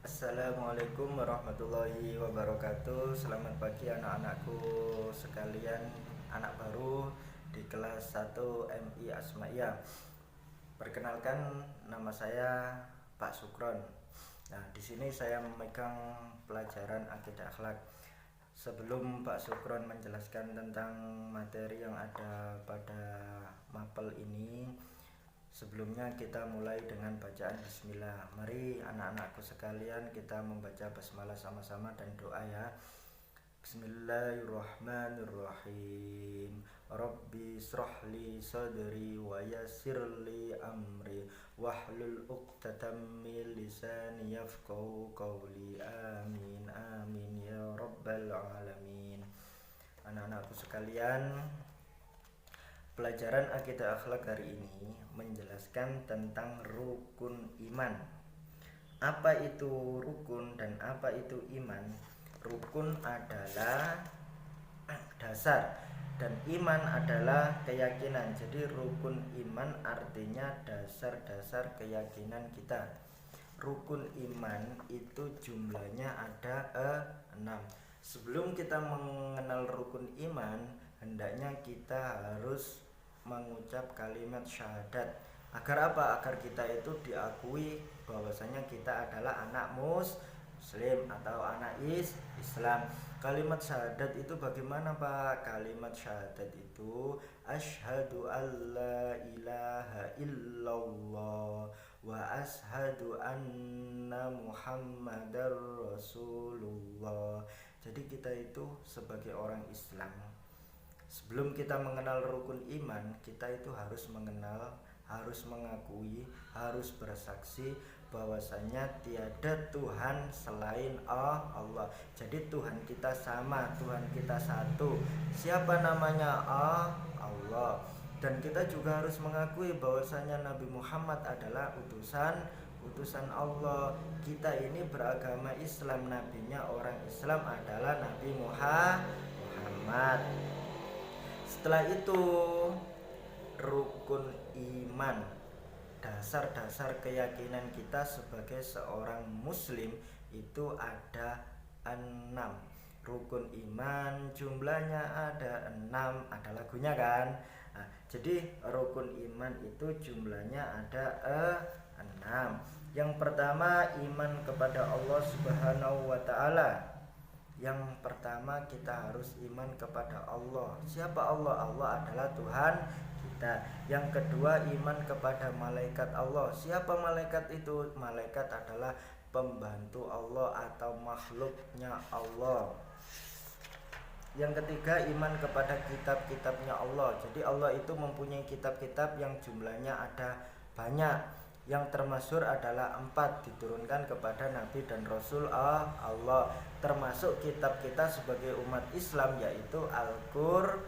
Assalamualaikum warahmatullahi wabarakatuh. Selamat pagi anak-anakku sekalian, anak baru di kelas 1 MI Asmaiyah. Perkenalkan, nama saya Pak Sukron. Nah, di sini saya memegang pelajaran akidah akhlak. Sebelum Pak Sukron menjelaskan tentang materi yang ada pada mapel ini, sebelumnya kita mulai dengan bacaan bismillah. Mari anak-anakku sekalian kita membaca basmalah sama-sama dan doa ya. Bismillahirrahmanirrahim. Rabbi shrahli sadri wa yassirli amri wahlul 'uqdatam min lisani yafqahu qawli. Amin amin ya rabbal alamin. Anak-anakku sekalian, pelajaran akidah akhlak hari ini menjelaskan tentang rukun iman. Apa itu rukun dan apa itu iman? Rukun adalah dasar dan iman adalah keyakinan. Jadi rukun iman artinya dasar-dasar keyakinan kita. Rukun iman itu jumlahnya ada 6. Sebelum kita mengenal rukun iman, hendaknya kita harus mengucap kalimat syahadat. Agar apa? Agar kita itu diakui bahwasanya kita adalah anak muslim atau anak Islam. Kalimat syahadat itu bagaimana, Pak? Kalimat syahadat itu asyhadu alla ilaha illallah wa asyhadu anna muhammadar rasulullah. Jadi kita itu sebagai orang Islam, sebelum kita mengenal rukun iman, kita itu harus mengenal, harus mengakui, harus bersaksi bahwasanya tiada Tuhan selain Allah. Jadi Tuhan kita sama, Tuhan kita satu. Siapa namanya? Allah. Dan kita juga harus mengakui bahwasanya Nabi Muhammad adalah utusan Allah. Kita ini beragama Islam, nabinya orang Islam adalah Nabi Muhammad. Setelah itu rukun iman, dasar-dasar keyakinan kita sebagai seorang muslim itu ada 6. Rukun iman jumlahnya ada 6, ada lagunya kan. Nah, jadi rukun iman itu jumlahnya ada 6. Yang pertama, iman kepada Allah Subhanahu wa ta'ala. Yang pertama kita harus iman kepada Allah. Siapa Allah? Allah adalah Tuhan kita. Yang kedua, iman kepada malaikat Allah. Siapa malaikat itu? Malaikat adalah pembantu Allah atau makhluknya Allah. Yang ketiga, iman kepada kitab-kitabnya Allah. Jadi Allah itu mempunyai kitab-kitab yang jumlahnya ada banyak. Yang termasyhur adalah 4 diturunkan kepada Nabi dan Rasul Allah, termasuk kitab kita sebagai umat Islam, yaitu Al-Quran.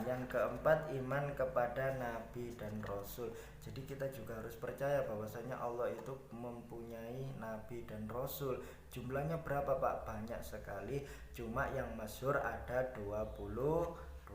Yang keempat, iman kepada Nabi dan Rasul. Jadi kita juga harus percaya bahwasanya Allah itu mempunyai Nabi dan Rasul. Jumlahnya berapa, Pak? Banyak sekali. Cuma yang masyhur ada 25.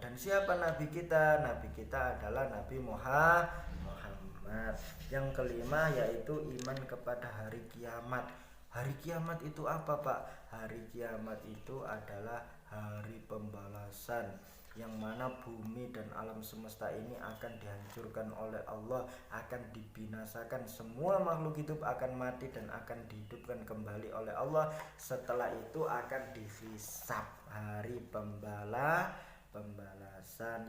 Dan siapa Nabi kita? Nabi kita adalah Nabi Muhammad. Yang kelima yaitu iman kepada hari kiamat. Hari kiamat itu apa, Pak? Hari kiamat itu adalah hari pembalasan, yang mana bumi dan alam semesta ini akan dihancurkan oleh Allah, akan dibinasakan, semua makhluk hidup akan mati dan akan dihidupkan kembali oleh Allah. Setelah itu akan dihisab, hari pembalasan.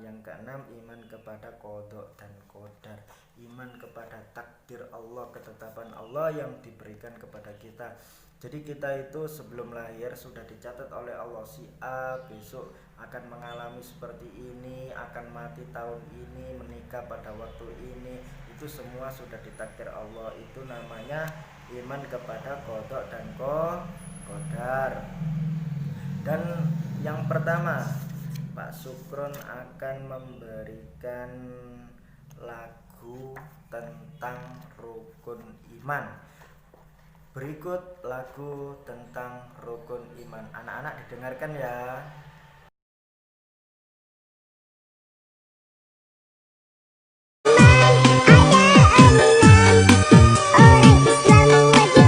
Yang keenam, iman kepada qada dan qadar. Iman kepada takdir Allah, ketetapan Allah yang diberikan kepada kita. Jadi kita itu sebelum lahir sudah dicatat oleh Allah, si A besok akan mengalami seperti ini, akan mati tahun ini, menikah pada waktu ini. Itu semua sudah ditakdir Allah. Itu namanya iman kepada qada dan qadar. Dan yang pertama, Pak Sukron akan memberikan lagu tentang rukun iman. Berikut lagu tentang rukun iman. Anak-anak didengarkan ya. Orang Islam wajib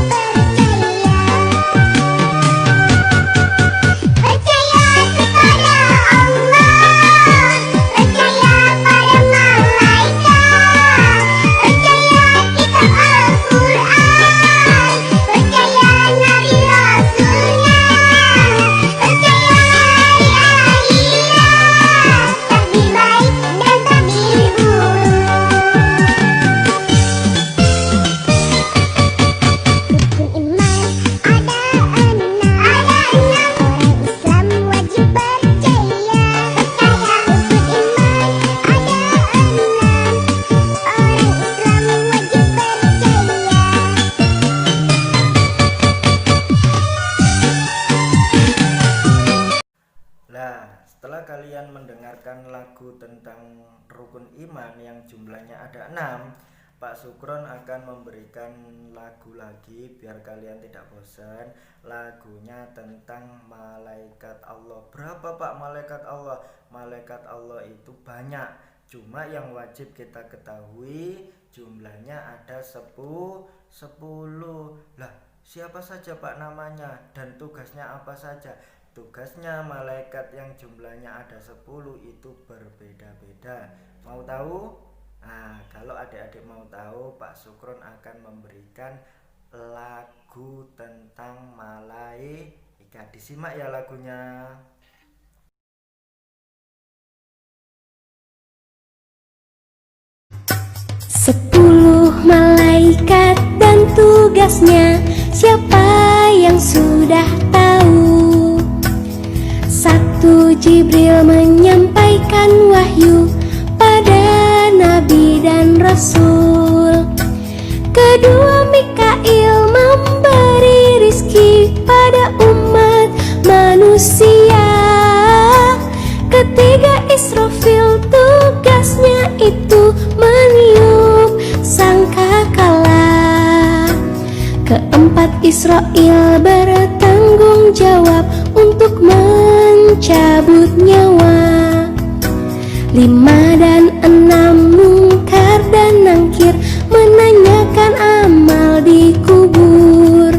setelah kalian mendengarkan lagu tentang rukun iman yang jumlahnya ada 6, Pak Sukron akan memberikan lagu lagi biar kalian tidak bosan. Lagunya tentang malaikat Allah. Berapa Pak malaikat Allah? Malaikat Allah itu banyak, cuma yang wajib kita ketahui jumlahnya ada 10. Lah, siapa saja Pak namanya dan tugasnya apa saja? Tugasnya malaikat yang jumlahnya ada 10 itu berbeda-beda. Mau tahu? Nah, kalau adik-adik mau tahu, Pak Sukron akan memberikan lagu tentang malaikat. Disimak ya lagunya. 10 malaikat dan tugasnya, siapa yang sudah tahu? 1 Jibril menyampaikan wahyu pada Nabi dan Rasul. 2 Mikail memberi rizki pada umat manusia. 3 Israfil tugasnya itu meniup sangkakala. 4 Israel bertanggung jawab untuk mencabut nyawa. 5 dan 6 Mungkar dan Nangkir menanyakan amal di kubur.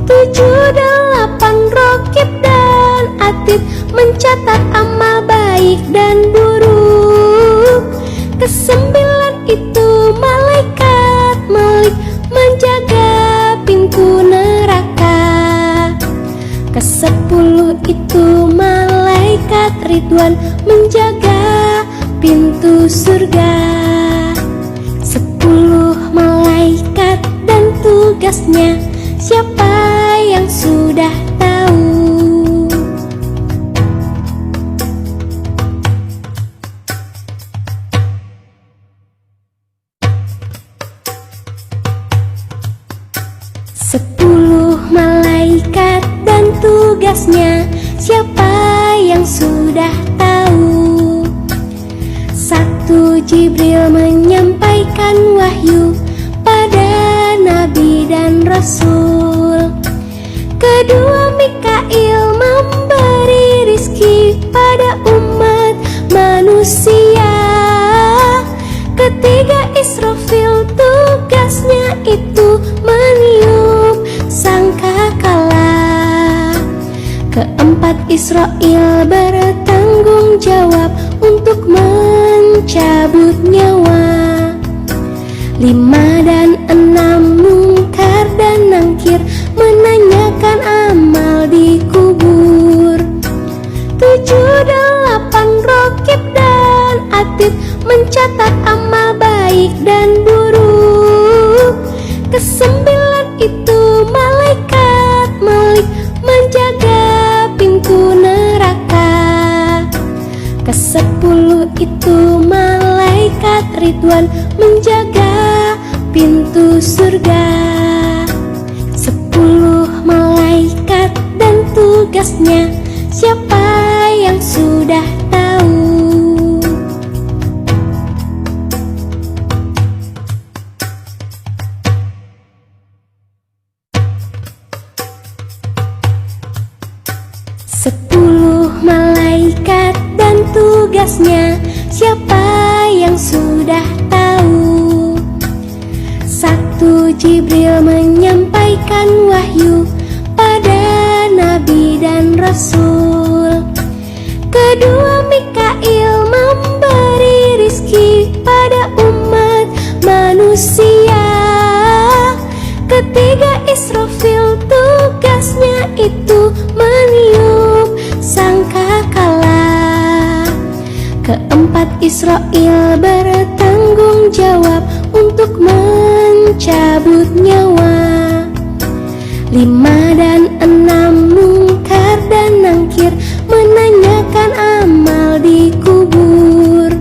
7 8 Rokib dan Atid mencatat amal baik dan buruk. 9 itu malaikat Malik menjaga pintu neraka. 10 itu malaikat Ridwan menjaga pintu surga. 10 malaikat dan tugasnya, siapa yang sudah tahu? Malaikat dan tugasnya, siapa yang sudah tahu? 1 Jibril menyampaikan wahyu pada Nabi dan Rasul. 2 Mikail memberi rizki pada umat manusia. 3 Israfil tugasnya itu meniup sangkakala. 4 Israel bertanggung jawab untuk mencabut nyawa. 5 dan 6 Mungkar dan Nangkir menanyakan amal di kubur. 7 8 Rokib dan Atid mencatat amal baik dan buruk. 9 itu malaikat Malik menjaga pintu neraka. 10 itu malaikat Ridwan menjaga pintu surga. 10 malaikat dan tugasnya, siapa yang sudah tahu? Malaikat dan tugasnya, siapa yang sudah tahu? 1 Jibril menyampaikan wahyu pada Nabi dan Rasul. 2 Mikail memberi rizki pada umat manusia. 3 Israfil tugasnya itu meniup sangkakala. 4 Israel bertanggung jawab untuk mencabut nyawa. 5 dan 6 Mungkar dan Nangkir menanyakan amal di kubur.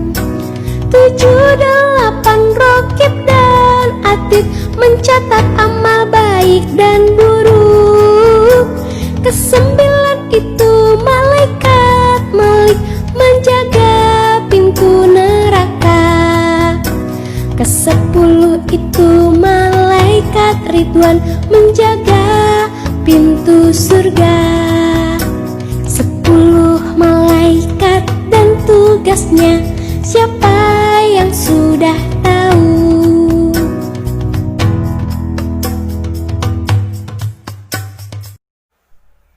7 8 Rokib dan Atid mencatat amal baik dan buruk. 9 itu malaikat Malik Ridwan menjaga pintu surga. 10 malaikat dan tugasnya, siapa yang sudah tahu?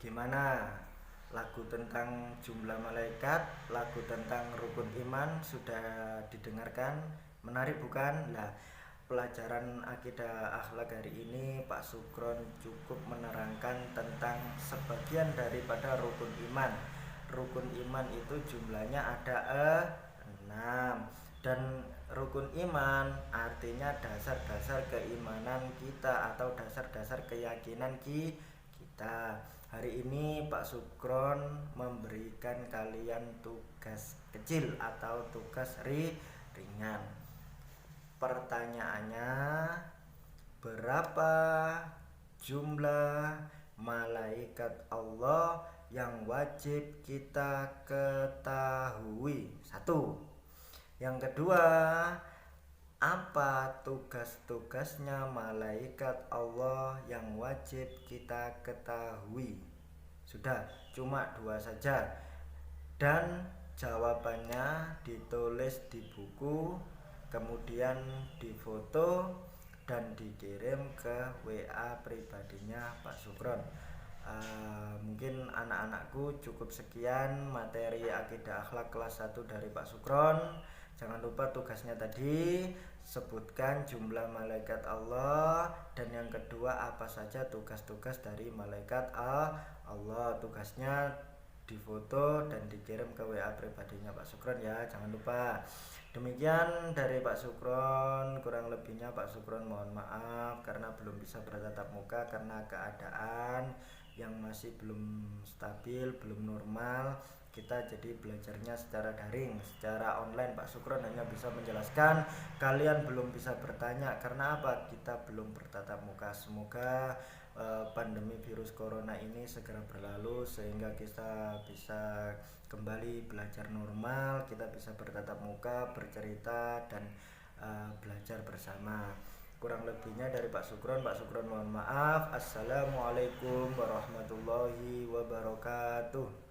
Gimana? Lagu tentang jumlah malaikat, lagu tentang rukun iman sudah didengarkan? Menarik bukan? Nah, pelajaran akidah akhlak hari ini Pak Sukron cukup menerangkan tentang sebagian daripada rukun iman. Rukun iman itu jumlahnya ada 6, dan rukun iman artinya dasar-dasar keimanan kita atau dasar-dasar keyakinan kita. Hari ini Pak Sukron memberikan kalian tugas kecil atau tugas ringan. Pertanyaannya, berapa jumlah malaikat Allah yang wajib kita ketahui? 1. Yang kedua, apa tugas-tugasnya malaikat Allah yang wajib kita ketahui? Sudah, cuma 2 saja. Dan jawabannya ditulis di buku, kemudian difoto dan dikirim ke WA pribadinya Pak Sukron. Mungkin anak-anakku cukup sekian materi akidah akhlak kelas 1 dari Pak Sukron. Jangan lupa tugasnya tadi, sebutkan jumlah malaikat Allah, dan yang kedua apa saja tugas-tugas dari malaikat Allah. Tugasnya difoto dan dikirim ke WA pribadinya Pak Sukron ya, jangan lupa. Demikian dari Pak Sukron, kurang lebihnya Pak Sukron mohon maaf karena belum bisa bertatap muka karena keadaan yang masih belum stabil, belum normal. Kita jadi belajarnya secara daring, secara online. Pak Sukron hanya bisa menjelaskan, kalian belum bisa bertanya. Karena apa? Kita belum bertatap muka. Semoga pandemi virus corona ini segera berlalu sehingga kita bisa kembali belajar normal, kita bisa bertatap muka, bercerita, dan belajar bersama. Kurang lebihnya dari Pak Sukron mohon maaf. Assalamualaikum warahmatullahi wabarakatuh.